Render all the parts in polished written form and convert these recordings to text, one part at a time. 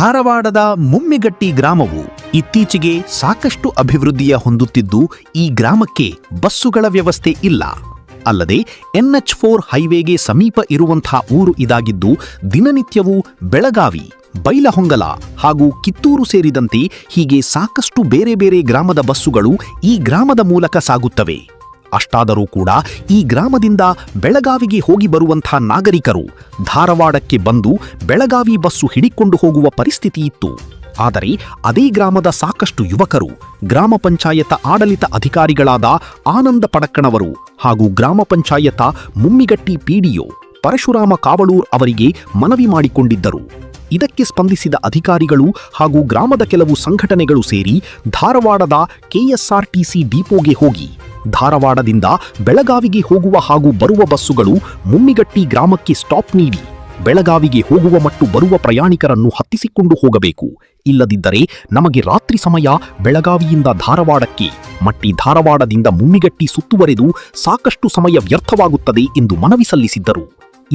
ಧಾರವಾಡದ ಮುಮ್ಮಿಗಟ್ಟಿ ಗ್ರಾಮವು ಇತ್ತೀಚೆಗೆ ಸಾಕಷ್ಟು ಅಭಿವೃದ್ಧಿಯ ಹೊಂದುತ್ತಿದ್ದು ಈ ಗ್ರಾಮಕ್ಕೆ ಬಸ್ಸುಗಳ ವ್ಯವಸ್ಥೆ ಇಲ್ಲ. ಅಲ್ಲದೆ NH4 ಹೈವೇಗೆ ಸಮೀಪ ಇರುವಂತಹ ಊರು ಇದಾಗಿದ್ದು ದಿನನಿತ್ಯವೂ ಬೆಳಗಾವಿ, ಬೈಲಹೊಂಗಲ ಹಾಗೂ ಕಿತ್ತೂರು ಸೇರಿದಂತೆ ಹೀಗೆ ಸಾಕಷ್ಟು ಬೇರೆ ಬೇರೆ ಗ್ರಾಮದ ಬಸ್ಸುಗಳು ಈ ಗ್ರಾಮದ ಮೂಲಕ ಸಾಗುತ್ತವೆ. ಅಷ್ಟಾದರೂ ಕೂಡ ಈ ಗ್ರಾಮದಿಂದ ಬೆಳಗಾವಿಗೆ ಹೋಗಿ ಬರುವಂಥ ನಾಗರಿಕರು ಧಾರವಾಡಕ್ಕೆ ಬಂದು ಬೆಳಗಾವಿ ಬಸ್ಸು ಹಿಡಿಕೊಂಡು ಹೋಗುವ ಪರಿಸ್ಥಿತಿ ಇತ್ತು. ಆದರೆ ಅದೇ ಗ್ರಾಮದ ಸಾಕಷ್ಟು ಯುವಕರು ಗ್ರಾಮ ಪಂಚಾಯತ ಆಡಳಿತ ಅಧಿಕಾರಿಗಳಾದ ಆನಂದ ಪಡಕ್ಕಣವರು ಹಾಗೂ ಗ್ರಾಮ ಪಂಚಾಯತ ಮುಮ್ಮಿಗಟ್ಟಿ PDO ಪರಶುರಾಮ ಕಾವಳೂರ್ ಅವರಿಗೆ ಮನವಿ ಮಾಡಿಕೊಂಡಿದ್ದರು. ಇದಕ್ಕೆ ಸ್ಪಂದಿಸಿದ ಅಧಿಕಾರಿಗಳು ಹಾಗೂ ಗ್ರಾಮದ ಕೆಲವು ಸಂಘಟನೆಗಳು ಸೇರಿ ಧಾರವಾಡದ KSRTC ಡಿಪೋಗೆ ಹೋಗಿ ಧಾರವಾಡದಿಂದ ಬೆಳಗಾವಿಗೆ ಹೋಗುವ ಹಾಗೂ ಬರುವ ಬಸ್ಸುಗಳು ಮುಮ್ಮಿಗಟ್ಟಿ ಗ್ರಾಮಕ್ಕೆ ಸ್ಟಾಪ್ ನೀಡಿ ಬೆಳಗಾವಿಗೆ ಹೋಗುವ ಮತ್ತು ಬರುವ ಪ್ರಯಾಣಿಕರನ್ನು ಹತ್ತಿಸಿಕೊಂಡು ಹೋಗಬೇಕು, ಇಲ್ಲದಿದ್ದರೆ ನಮಗೆ ರಾತ್ರಿ ಸಮಯ ಬೆಳಗಾವಿಯಿಂದ ಧಾರವಾಡಕ್ಕೆ ಮಟ್ಟಿ ಧಾರವಾಡದಿಂದ ಮುಮ್ಮಿಗಟ್ಟಿ ಸುತ್ತುವರೆದು ಸಾಕಷ್ಟು ಸಮಯ ವ್ಯರ್ಥವಾಗುತ್ತದೆ ಎಂದು ಮನವಿ ಸಲ್ಲಿಸಿದ್ದರು.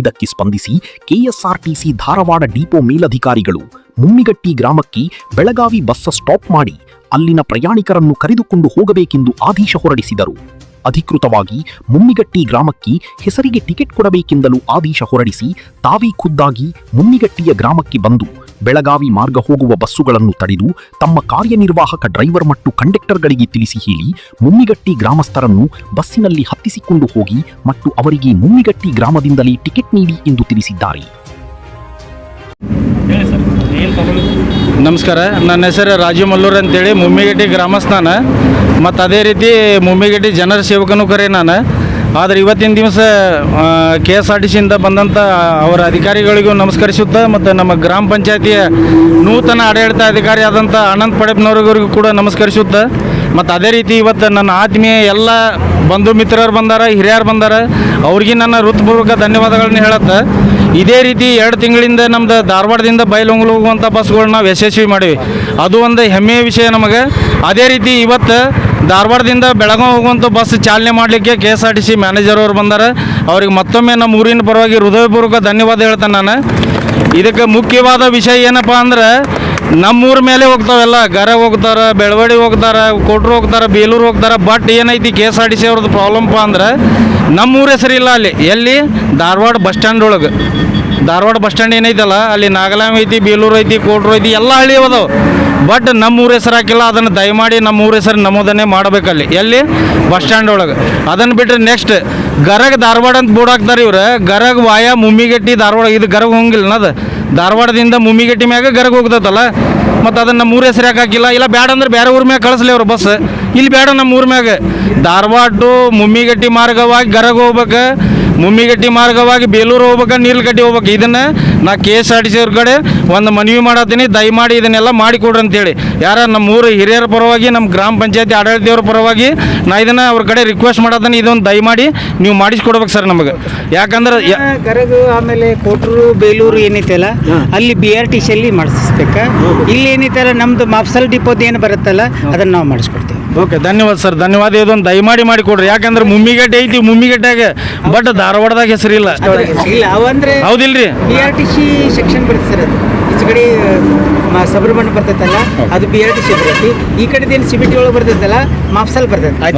ಇದಕ್ಕೆ ಸ್ಪಂದಿಸಿ KSRTC ಧಾರವಾಡ ಡಿಪೋ ಮೇಲಧಿಕಾರಿಗಳು ಮುಮ್ಮಿಗಟ್ಟಿ ಗ್ರಾಮಕ್ಕೆ ಬೆಳಗಾವಿ ಬಸ್ ಸ್ಟಾಪ್ ಮಾಡಿ ಅಲ್ಲಿನ ಪ್ರಯಾಣಿಕರನ್ನು ಕರೆದುಕೊಂಡು ಹೋಗಬೇಕೆಂದು ಆದೇಶ ಹೊರಡಿಸಿದರು. ಅಧಿಕೃತವಾಗಿ ಮುಮ್ಮಿಗಟ್ಟಿ ಗ್ರಾಮಕ್ಕೆ ಹೆಸರಿಗೆ ಟಿಕೆಟ್ ಕೊಡಬೇಕೆಂದಲೂ ಆದೇಶ ಹೊರಡಿಸಿ ತಾವೇ ಖುದ್ದಾಗಿ ಮುಮ್ಮಿಗಟ್ಟಿಯ ಗ್ರಾಮಕ್ಕೆ ಬಂದು ಬೆಳಗಾವಿ ಮಾರ್ಗ ಹೋಗುವ ಬಸ್ಸುಗಳನ್ನು ತಡೆದು ತಮ್ಮ ಕಾರ್ಯನಿರ್ವಾಹಕ ಡ್ರೈವರ್ ಮತ್ತು ಕಂಡಕ್ಟರ್ಗಳಿಗೆ ತಿಳಿಸಿ ಹೇಳಿ ಮುಮ್ಮಿಗಟ್ಟಿ ಗ್ರಾಮಸ್ಥರನ್ನು ಬಸ್ಸಿನಲ್ಲಿ ಹತ್ತಿಸಿಕೊಂಡು ಹೋಗಿ ಮತ್ತು ಅವರಿಗೆ ಮುಮ್ಮಿಗಟ್ಟಿ ಗ್ರಾಮದಿಂದಲೇ ಟಿಕೆಟ್ ನೀಡಿ ಎಂದು ತಿಳಿಸಿದ್ದಾರೆ. ನಮಸ್ಕಾರ, ನನ್ನ ಹೆಸರು ರಾಜು ಮಲ್ಲೂರ್ ಅಂತೇಳಿ ಮುಮ್ಮಿಗಟ್ಟಿ ಗ್ರಾಮಸ್ಥಾನ ಮತ್ತು ಅದೇ ರೀತಿ ಮುಮ್ಮಿಗಟ್ಟಿ ಜನರ ಸೇವಕನೂ ಕರೆ ನಾನು. ಆದರೆ ಇವತ್ತಿನ ದಿವಸ KSRTCಯಿಂದ ಬಂದಂಥ ಅವರ ಅಧಿಕಾರಿಗಳಿಗೂ ನಮಸ್ಕರಿಸುತ್ತಾ ಮತ್ತು ನಮ್ಮ ಗ್ರಾಮ ಪಂಚಾಯತಿಯ ನೂತನ ಆಡಳಿತ ಅಧಿಕಾರಿ ಆದಂಥ ಆನಂದ್ ಪಡೆಪ್ನವ್ರಿಗೂ ಕೂಡ ನಮಸ್ಕರಿಸುತ್ತಾ ಮತ್ತು ಅದೇ ರೀತಿ ಇವತ್ತು ನನ್ನ ಆತ್ಮೀಯ ಎಲ್ಲ ಬಂಧು ಮಿತ್ರರು ಬಂದಾರ, ಹಿರಿಯರು ಬಂದಾರ, ಅವ್ರಿಗೆ ನನ್ನ ಹೃತ್ಪೂರ್ವಕ ಧನ್ಯವಾದಗಳನ್ನ ಹೇಳುತ್ತೆ. ಇದೇ ರೀತಿ 2 ತಿಂಗಳಿಂದ ನಮ್ದು ಧಾರವಾಡದಿಂದ ಬೈಲಹೊಂಗಲ ಹೋಗುವಂಥ ಬಸ್ಗಳನ್ನ ನಾವು ಯಶಸ್ವಿ ಮಾಡಿವಿ. ಅದು ಒಂದು ಹೆಮ್ಮೆಯ ವಿಷಯ ನಮಗೆ. ಅದೇ ರೀತಿ ಇವತ್ತು ಧಾರವಾಡದಿಂದ ಬೆಳಗಾವಿ ಹೋಗುವಂಥ ಬಸ್ ಚಾಲನೆ ಮಾಡಲಿಕ್ಕೆ KSRTC ಮ್ಯಾನೇಜರ್ ಅವರು ಬಂದಾರೆ. ಅವ್ರಿಗೆ ಮತ್ತೊಮ್ಮೆ ನಮ್ಮ ಊರಿನ ಪರವಾಗಿ ಹೃದಯಪೂರ್ವಕ ಧನ್ಯವಾದ ಹೇಳ್ತೇನೆ ನಾನು. ಇದಕ್ಕೆ ಮುಖ್ಯವಾದ ವಿಷಯ ಏನಪ್ಪ ಅಂದ್ರೆ ನಮ್ಮೂರ ಮೇಲೆ ಹೋಗ್ತಾವೆಲ್ಲ, ಗರಗ ಹೋಗ್ತಾರೆ, ಬೆಳವಡಿ ಹೋಗ್ತಾರೆ, ಕೊಟ್ರು ಹೋಗ್ತಾರೆ, ಬೇಲೂರು ಹೋಗ್ತಾರೆ. ಬಟ್ ಏನೈತಿ KSRTC ಅವ್ರದ್ದು ಪ್ರಾಬ್ಲಮ್ಪ ಅಂದ್ರೆ ನಮ್ಮೂರ ಹೆಸರಿಲ್ಲ ಅಲ್ಲಿ. ಎಲ್ಲಿ? ಧಾರವಾಡ ಬಸ್ ಸ್ಟ್ಯಾಂಡ್ ಒಳಗೆ. ಧಾರವಾಡ ಬಸ್ ಸ್ಟ್ಯಾಂಡ್ ಏನೈತಲ್ಲ ಅಲ್ಲಿ ನಾಗಲಾಮ್ ಐತಿ, ಬೇಲೂರು ಐತಿ, ಕೋಟ್ರು ಐತಿ, ಎಲ್ಲ ಹಳ್ಳಿ ಅದಾವೆ. ಬಟ್ ನಮ್ಮೂರ ಹೆಸರು ಹಾಕಿಲ್ಲ. ಅದನ್ನು ದಯಮಾಡಿ ನಮ್ಮೂರ ಹೆಸರು ನಮೂದನ್ನೇ ಮಾಡಬೇಕಲ್ಲಿ. ಎಲ್ಲಿ? ಬಸ್ ಸ್ಟ್ಯಾಂಡ್ ಒಳಗೆ. ಅದನ್ನು ಬಿಟ್ಟರೆ ನೆಕ್ಸ್ಟ್ ಗರಗ ಧಾರವಾಡ ಅಂತ ಬೋರ್ಡ್ ಹಾಕ್ತಾರೆ ಇವ್ರು. ಗರಗ ವಾಯ ಮುಮ್ಮಿಗಟ್ಟಿ ಧಾರವಾಡ. ಇದು ಗರಗ ಹೋಗಿಲ್ಲ ಅದು. ಧಾರವಾಡದಿಂದ ಮುಮ್ಮಿಗಟ್ಟಿ ಮ್ಯಾಗ ಗರಗ ಹೋಗ್ತೈತಲ್ಲ, ಮತ್ತು ಅದನ್ನು ನಮ್ಮೂರ ಹೆಸರು ಯಾಕೆ ಹಾಕಿಲ್ಲ? ಇಲ್ಲ ಬೇಡ ಅಂದ್ರೆ ಬೇರೆ ಊರ ಮ್ಯಾಗ ಕಳಿಸ್ಲಿ ಅವ್ರು ಬಸ್. ಇಲ್ಲಿ ಬೇಡ, ನಮ್ಮ ಊರ ಮ್ಯಾಗ ಧಾರವಾಡ ಟು ಮುಮ್ಮಿಗಟ್ಟಿ ಮಾರ್ಗವಾಗಿ ಗರಗ ಹೋಗ್ಬೇಕು, ಮುಮ್ಮಿಗಟ್ಟಿ ಮಾರ್ಗವಾಗಿ ಬೇಲೂರು ಹೋಗ್ಬೇಕು, ನೀರ್ಲಗಟ್ಟಿ ಹೋಗ್ಬೇಕು. ಇದನ್ನು ನಾ KSRTC ಅವ್ರ ಕಡೆ ಒಂದು ಮನವಿ ಮಾಡತ್ತೀನಿ, ದಯಮಾಡಿ ಇದನ್ನೆಲ್ಲ ಮಾಡಿಕೊಡ್ರಿ ಅಂತೇಳಿ. ಯಾರ ನಮ್ಮ ಊರು ಹಿರಿಯರ ಪರವಾಗಿ, ನಮ್ಮ ಗ್ರಾಮ ಪಂಚಾಯತಿ ಆಡಳಿತವ್ರ ಪರವಾಗಿ ನಾ ಇದನ್ನು ಅವ್ರ ಕಡೆ ರಿಕ್ವೆಸ್ಟ್ ಮಾಡತ್ತೀನಿ. ಇದೊಂದು ದಯಮಾಡಿ ನೀವು ಮಾಡಿಸ್ಕೊಡ್ಬೇಕು ಸರ್ ನಮಗೆ. ಯಾಕಂದ್ರೆ ಗರಗ ಆಮೇಲೆ ಕೋಟ್ರು ಬೇಲೂರು ಏನೈತಲ್ಲ ಅಲ್ಲಿ BRTC ಅಲ್ಲಿ ಮಾಡಿಸ್ಬೇಕಾ. ಇಲ್ಲಿ ಏನೈತಲ್ಲ ನಮ್ದು ಮಾಫ್ಸಲ್ ಡಿಪೋದ್ ಏನು ಬರುತ್ತಲ್ಲ ಅದನ್ನು ನಾವು ಮಾಡಿಸ್ಕೊಡ್ತೀವಿ. ಓಕೆ, ಧನ್ಯವಾದ ಸರ್, ಧನ್ಯವಾದ. ಇದೊಂದು ದಯಮಾಡಿ ಮಾಡಿಕೊಡ್ರಿ. ಯಾಕಂದ್ರೆ ಮುಮ್ಮಿಗಟ್ಟೆ ಐತಿ, ಮುಮ್ಮಿಗಟ್ಟಾಗ ಬಟ್ ಧಾರವಾಡದಾಗ ಹೆಸರಿಲ್ಲ. ಇಲ್ಲ ಅವಂದ್ರೆ ಹೌದಿಲ್ರಿ? BRTC ಸೆಕ್ಷನ್ ಬರುತ್ತೆ ಸರ್. ಅದು ಈಚೆ ಕಡೆ ಸುಬ್ರಹ್ಮಣ್ಯ ಬರ್ತೈತಲ್ಲ ಅದು BRTC ಬರುತ್ತೆ. ಈ ಕಡೆದೇನು CBT ಒಳಗೆ ಬರ್ತೈತಲ್ಲ ಮಾಫ್ಸಲ್ ಬರ್ತೈತೆ.